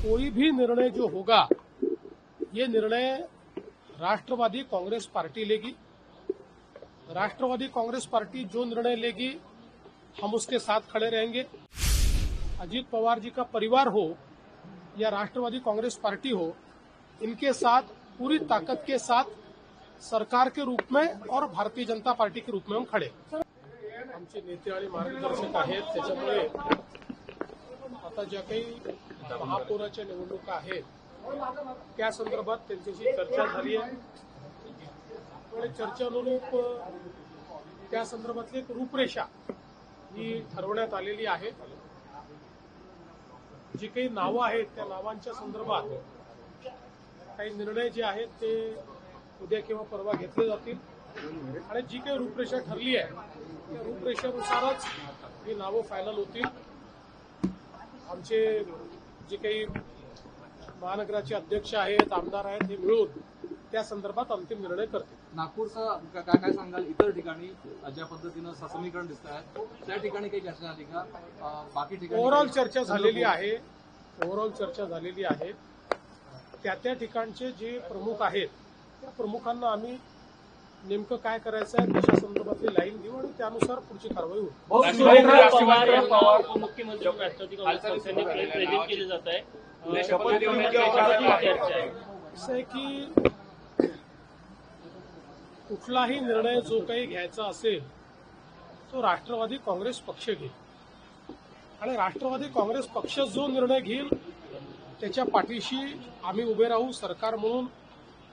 कोई भी निर्णय जो होगा ये निर्णय राष्ट्रवादी कांग्रेस पार्टी लेगी। राष्ट्रवादी कांग्रेस पार्टी जो निर्णय लेगी हम उसके साथ खड़े रहेंगे। अजीत पवार जी का परिवार हो या राष्ट्रवादी कांग्रेस पार्टी हो, इनके साथ पूरी ताकत के साथ सरकार के रूप में और भारतीय जनता पार्टी के रूप में हम खड़े। आमचे नेते आणि मार्गदर्शक आहेत, त्याच्यामुळे आता ज्या काही महापौराच्या निवडणुका आहेत त्या संदर्भात त्यांच्याशी चर्चा झाली आहे आणि चर्चेनुरूप त्या संदर्भातली एक रूपरेषा ही ठरवण्यात आलेली आहे। जी काही नावं आहेत त्या नावांच्या संदर्भात काही निर्णय जे आहेत ते उद्या किंवा परवा घेतले जातील आणि जी काही रूपरेषा ठरली आहे त्या रूपरेषेनुसारच ही नावं फायनल होतील। आमचे जे काही महानगराचे अध्यक्ष आहेत, आमदार आहेत, हे मिळून त्या संदर्भात अंतिम निर्णय करतील। नागपूरचा काय सांगाल? इतर ठिकाणी ज्या पद्धतीनं समीकरण दिसत आहे त्या ठिकाणी काही चर्चा झाली का? बाकी ठिकाणी ओव्हरऑल चर्चा झालेली आहे। त्या ठिकाणचे जे प्रमुख आहेत त्या प्रमुखांना आम्ही नेमकं काय करायचं आहे त्याच्या संदर्भातली लाईन देऊ आणि त्यानुसार पुढची कारवाई होईल। मुख्यमंत्री राष्ट्रवादी काँग्रेस पक्षाने प्रेरित केले जात आहे। असं आहे की कुठलाही निर्णय जो काही घ्यायचा असेल तो राष्ट्रवादी काँग्रेस पक्ष घेईल आणि राष्ट्रवादी काँग्रेस पक्ष जो निर्णय घेईल त्याच्या पाठीशी आम्ही उभे राहू, सरकार म्हणून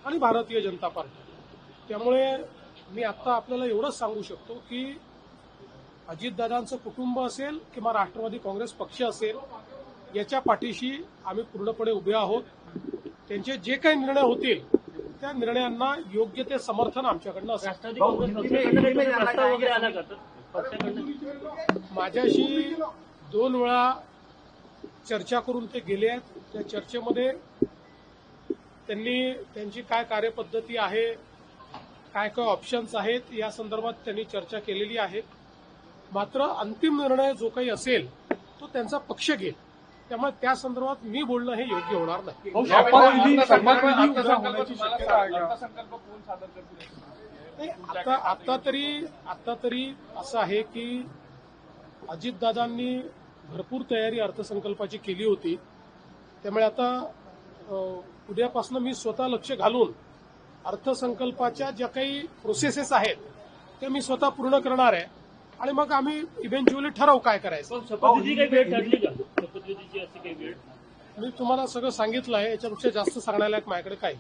आणि भारतीय जनता पार्टी। त्यामुळे मी आता आपल्याला एवढंच सांगू शकतो की अजितदादांचं कुटुंब असेल किंवा राष्ट्रवादी काँग्रेस पक्ष असेल याच्या पाठीशी आम्ही पूर्णपणे उभे आहोत। त्यांचे जे काही निर्णय होतील त्या निर्णयांना योग्य ते समर्थन आमच्याकडनं असेल। माझ्याशी 2 वेळा चर्चा करून ते गेले आहेत। त्या चर्चेमध्ये त्यांनी त्यांची काय कार्यपद्धती आहे, काय काय ऑप्शन्स आहेत या संदर्भात त्यांनी चर्चा केलेली आहे। मात्र अंतिम निर्णय जो काही असेल तो त्यांचा पक्ष घेईल, त्यामुळे त्या संदर्भात मी बोलणं हे योग्य होणार नाही। आता तरी असं आहे की अजितदादांनी भरपूर तयारी अर्थसंकल्पाची केली होती। त्यामुळे आता उद्यापासून मी स्वतः लक्ष घालून अर्थसंकल्पाच्या ज्या काही प्रोसेसेस आहेत त्या मी स्वतः पूर्ण करणार आहे आणि मग आम्ही इव्हेंच्युअली ठरवू काय करायचं। शपथविधी काही वेळ ठरली का? शपथविधीची अशी काही वेळ? मी तुम्हाला सगळं सांगितलं आहे, याच्यापेक्षा जास्त सांगण्याला माझ्याकडे काय।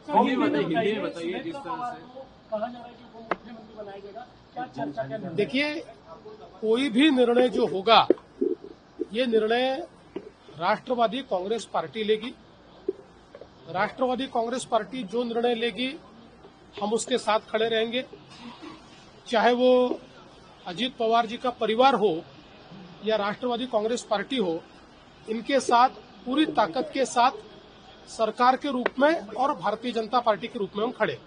देखिए, कोई भी निर्णय जो होगा ये निर्णय राष्ट्रवादी कांग्रेस पार्टी लेगी। राष्ट्रवादी कांग्रेस पार्टी जो निर्णय लेगी हम उसके साथ खड़े रहेंगे। चाहे वो अजीत पवार जी का परिवार हो या राष्ट्रवादी कांग्रेस पार्टी हो, इनके साथ पूरी ताकत के साथ सरकार के रूप में और भारतीय जनता पार्टी के रूप में हम खड़े।